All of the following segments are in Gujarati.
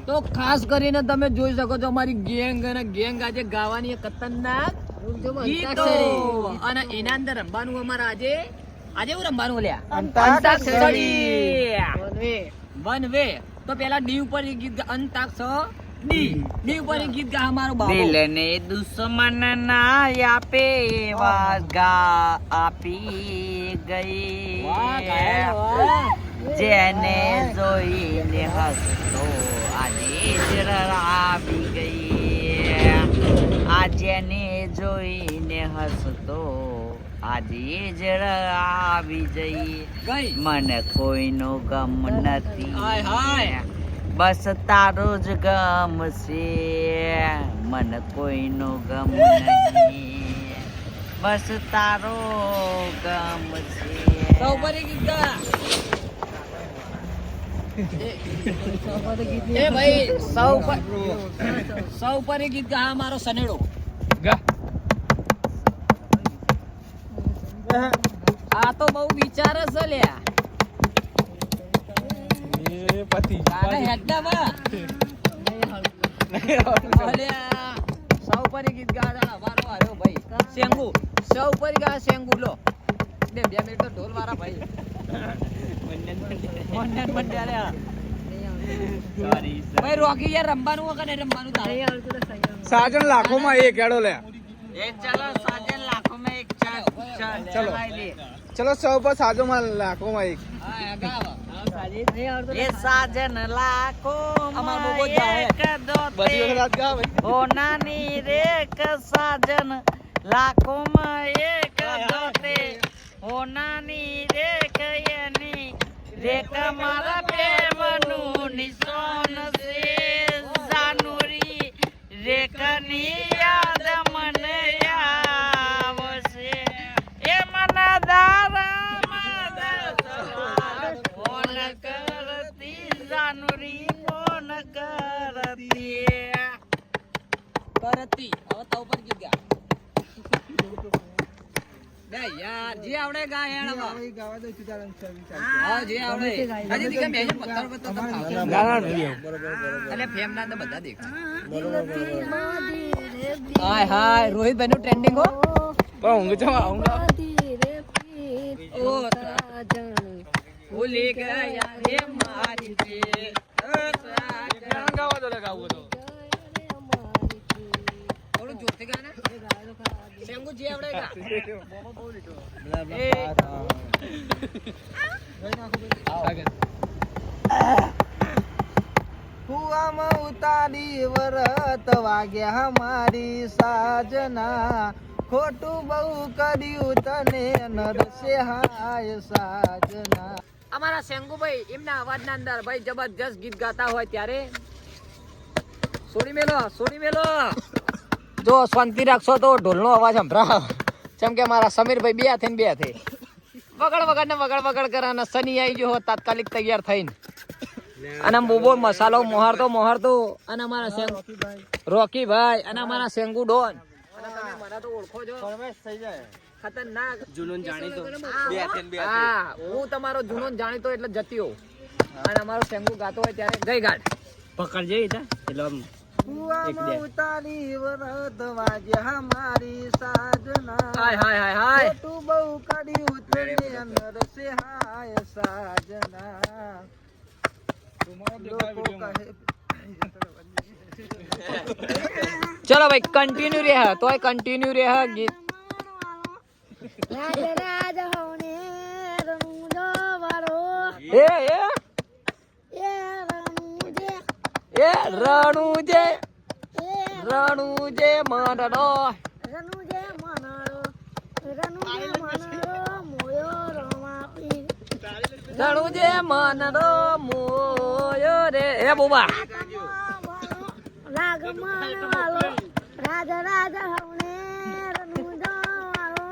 તો ખાસ કરીને તમે જોઈ શકો છો અમારી ગેંગ અને ગેંગ આજે ગાવાની ખતરનાક ગીતો અને એના અંદર રમવાનું અમારે આજે હું રમવાનું લ્યા અંતાક્ષરી વન વે તો પેલા ડી ઉપર ગીત ડી ઉપર ગીત ગા અમારો બાબો દિલ ને દુશ્મન ના આપે વાગા આપી ગઈ જેને જોઈને હસતો આજે આવી ગઈ જેને જોઈને હસતો આજે આવી જઈ મને કોઈનો ગમ નથી બસ તારો જ ગમ છે મને કોઈનો ગમ નહીં બસ તારો ગમ છે સૌ પરી ગીત ગા એ ભાઈ સૌ પરી ગીત ગા મારો સનેડો ગા આ તો બહુ વિચાર છે લ્યા પતિ સૌ પરી ગીત ગા વારો આવ્યો ભાઈ શેંગુ સૌ પરી ગા શેંગુ લો 2 મિનિટ તો ઢોલ વાળા ભાઈ ભાઈ રોકી યાર રમવાનું વખત રમવાનું તારે સાજન લાખો માં એક હેડો લે એક ચલો સાજન લાખો માં એક ચલો ચલો સૌ પર સાજો માં લાખો માં એક ये साजन लाखो नानी रे साजन लाखो में एक दोते हो नानी रे कमारा प्रेमनु निशान से जानुरी रे कनी याद मन आवसे ए मन दारा करती जानुरी फोन करती હવે તો ઉપર ગીત ગા બે યાર જે આવડે ગા હેણમાં ગાવા દો ચિતારન હા જે આવડે હજી દીકા મેં પત્તર પત્તર ગાના બરોબર એટલે ફેમના તો બધા દેખ હાય હાય રોહિત ભાઈ નું ટ્રેન્ડિંગ હો ઊંઘ જવા ઊંઘ ઓ સાજન ભૂલ ગયા રે મારી જે ગાવા દો ગાવું તો થોડું જોતે ગાના શેંગુ જે આવડે ગા હુઆમાં ઉતારી વરત વાગ્યા મારી સાજના ખોટું બહુ કર્યું તને નરસે હાય સાજના અમારા શેંગુભાઈ એમના અવાજના અંદર ભાઈ જબરજસ્ત ગીત ગાતા હોય ત્યારે છોડી મેલો જો શાંતિ રાખશો તો ઢોલનો અવાજ સંભળાવ જેમ કે મારા સમીરભાઈ બે હાથે વગડ કરાના સની આવી ગયો તાત્કાલિક તૈયાર થઈને અને બોબો મસાલો મોહારતો અને અમારા રોકી ભાઈ અને અમારા શેંગુ ડોન અને તમે મને તો ઓળખો છો ખતરનાક જૂનોન જાણીતો હા હું તમારો જૂનોન જાણીતો એટલે જતીઓ અને અમારો શેંગુ ગાતો હોય ત્યારે ગઈ ગાડ પકડજે એટલે ઉતારી વરત વાગ્યા મારી સાજના હાય તું બહુ કર્યું તને નરસે હાય સાજના ચલો ભાઈ કન્ટિન્યુ રહે ગીત રાજ હોને રણુજો વાળો એ રણુજે મનડો મોયો રમાપી રણુજે મનડો મોયો રે એ બોબા રાગમન વાળો રાજ હોને રણુજો વાળો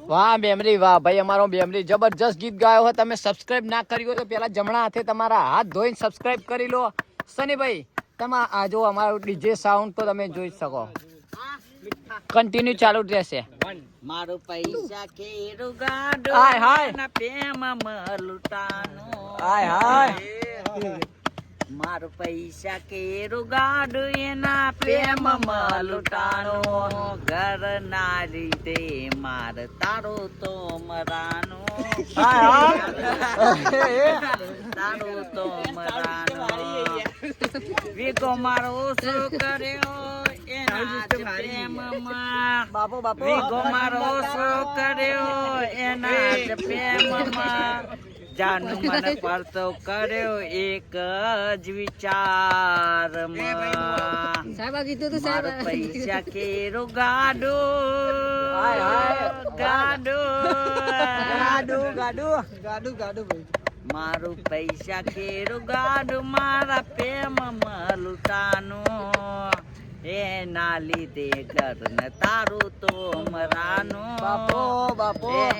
વાહ બેમરી વાહ ભાઈ અમારો બેમરી જબરજસ્ત ગીત ગાયો હોય તમે સબસ્ક્રાઇબ ના કર્યું તો પેલા જમણા હાથે તમારા હાથ ધોઈને સબસ્ક્રાઇબ કરી લો સનીભાઈ તમે આ જો અમારું ડીજે સાઉન્ડ તો તમે જોઈ શકો કન્ટિન્યુ ચાલુ રહેશે મારો પૈસા કેરો ગાડો હાય હાય ના પ્રેમ લૂટાનો હાય હાય મારું પૈસા કેરું ગાડું એના પ્રેમમાં લૂંટાણું ઘર ના લીધે માર તારું તો મરાનું તારું તો મરાનું વિગો મારો ઓછો કર્યો એના જ પ્રેમમાં વિગો મારો ઓછો કર્યો એના જ પ્રેમમાં જાનું મને પડતો કર્યો એક જ વિચારમાં મારું પૈસા કેરો ગાડો ગાડો મારું પૈસા કેરો ગાડો મારા પ્રેમમાં લૂંટાનું એના લીધે ઘર ને તારું તો મરાનું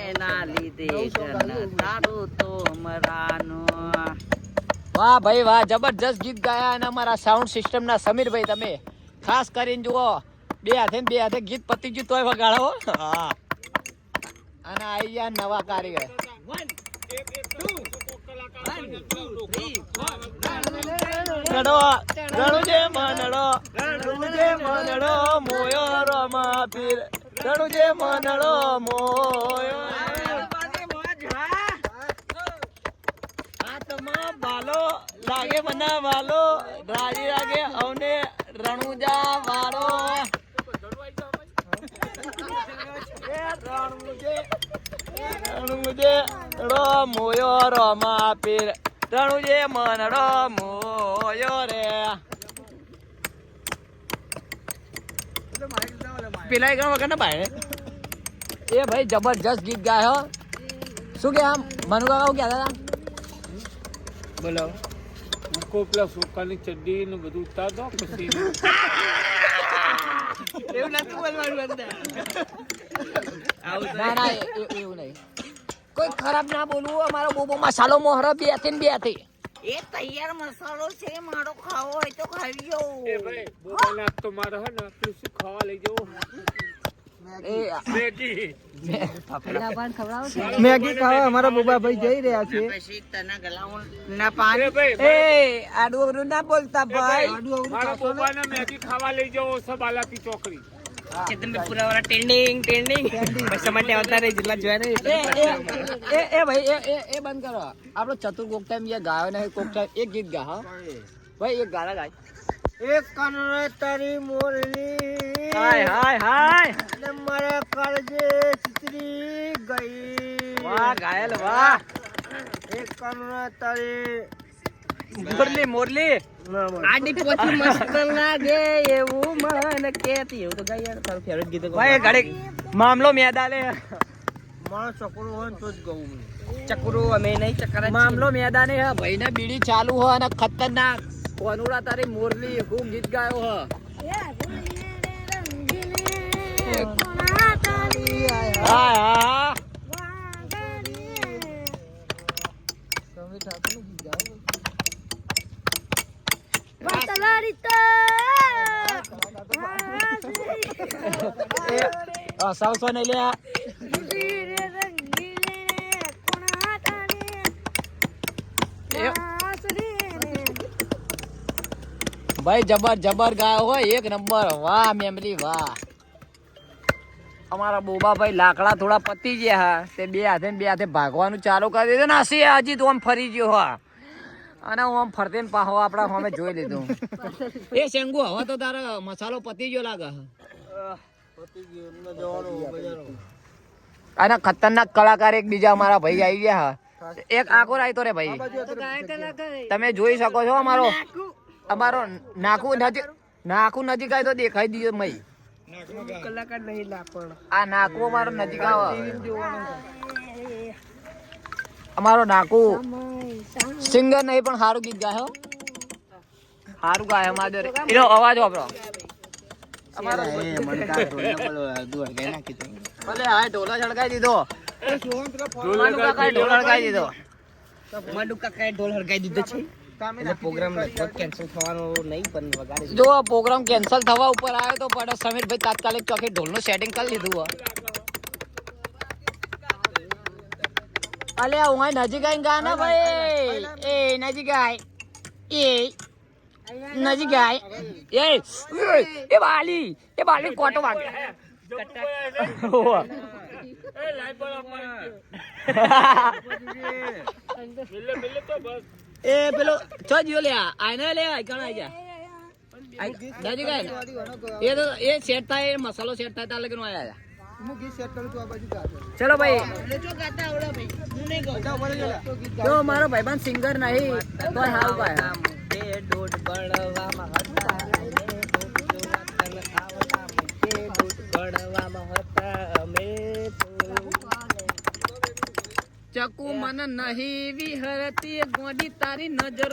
એના લીધે ઘર ને તારું તો મરાનું વાહ ભાઈ વાહ, જબરજસ્ત ગીત ગાયા. અને અમારા સાઉન્ડ સિસ્ટમ ના સમીરભાઈ, તમે ખાસ કરીને જુઓ, બે હાથે ગીત પતી ગયું તોય વગાડો. હા, અને આઈ ગયા નવા કારીગર. રણુજે મનડો મોયો રમા પીર, રણુજે મનડો મોયો હાથમાં બાલો લાગે મને વાલો, રાજી રાગે અવને રણુજા વાળો. રણુજે રો મોયો રમા પીર, રણુજે મનડો મોયો રે. પેલા એક વગર ના ભાઈ એ ભાઈ જબરજસ્ત ગીત ગાયો. શું કે આમ મનુ કાકા ક્યાં હતા? બોલો કોપલા સુકાની ચડ્ડી ને બધું ઉતાર દો પછી એવું નથી બોલવાનું અંદર. ના ના એવું નહીં, કોઈ ખરાબ ના બોલવું. અમારો બોબો મસાલો મોહરો બે થી એ તૈયાર મસાલો છે, મારો ખાવો હોય તો ખાવી લો. એ ભાઈ બોલાના તો મારે હે ને તું શું ખાવા લઈ જવો? મેગી ખાવા અમારા બોબા ભાઈ જઈ રહ્યા છે. પછી તને ગલાવું ના પાણી એ આડું ના બોલતા ભાઈ. મારા બોબાને મેગી ખાવા લઈ જવો છે બાલાતી ચોકડી. પૂરા વાળા ટેન્ડિંગ પછી માટે આવતા રહી જેટલા જોયા નહીં એ ભાઈ એ બંધ કરો. આપણો ચતુર કોક ટાઈમ એ ગાયો ને કોક ટાઈમ એક ગીત ગા. હા ભાઈ, એક ગાના ગાય. એક કાનૂને તારી મોરલી હાય ને મારા કાળજે ચિતરી ગઈ. વાહ ગાયલ વાહ. એક કાનૂને તારી મોરલી આડી પોચી મસ્ત લાગે એવું મન કેતી એવું તો ગાય યાર. તારું ફેવરેટ ગીત ભાઈ ઘડી મામલો મેદાને મારો છોકરો હોય તો જ ગવું. ચકરું અમે નહીં ચકરા મામલો મેદાને હે ભાઈ ને બીડી ચાલુ હો અને ખતરનાક કોનુડા તારી મોરલી ખૂબ ગીત ગાયો હ. હા સૌસો નહીં લે. ભાઈ જબર ગાયો હોય, એક નંબર. વાહ મેમરી વાહ. અમારા બોબા ભાઈ લાકડા થોડા પતી ગયા હા, તે બે હાથે ભાગવાનું ચાલુ કરી દીધું ને. હજી તો આમ ફરી ગયો હા, અને હું આમ ફરતે પાહો આપડા સામે જોઈ લીધું. એ શેંગુ હવે તો તારા મસાલો પતી ગયો લાગે. અને ખતરનાક કલાકાર એક બીજા અમારા ભાઈ આવી ગયા હા. એક આખો રાયતો રે ભાઈ, તમે જોઈ શકો છો. અમારો નાખું નજીક આવે તો દેખાઈ દીધો મય. કલાકાર નહીં લાકડ. આ નાકુ અમારો નજીક આવે. અમારો નાકુ સિંગર નહીં પણ સારું ગીત ગાયો. સારું ગાય માધુર. એનો અવાજ વાપરો. અમારો ભલે હા ઢોલા છડકાઈ દીધો. મનુ કાકાએ ઢોલ હળગાઈ દીધો. મડુ કાકાએ ઢોલ હરગાઈ દીધો છે. એટલે પ્રોગ્રામ લગભગ કેન્સલ થવાનો નહીં, પણ વગાડે જો પ્રોગ્રામ કેન્સલ થવા ઉપર આવ્યો તો પણ સમીરભાઈ તાત્કાલિક ચોકે ઢોલનું સેટિંગ કરી લીધું. અલ્યા હું નજીક આવીને ગા ને ભાઈ. નજીક આય એ નજીક આય એ બાલી કોટો વાગે એ લાઈ પર આપણે મિલે તો બસ એ પેલો ચો જીઓ લે આને લે કણ આઈ જા દાદી ગાય એ તો એ સેટ થાય એ મસાલો સેટ થાય તાર લગન આયા ચલો ભાઈ જો મારો ભાઈબંધ સિંગર નહીં તો હાવ ભાઈ દોઢ બળવામાં હતા બળવામાં હતા અમે ચકુ મન નહીં વિહરતી ગોડી તારી નજર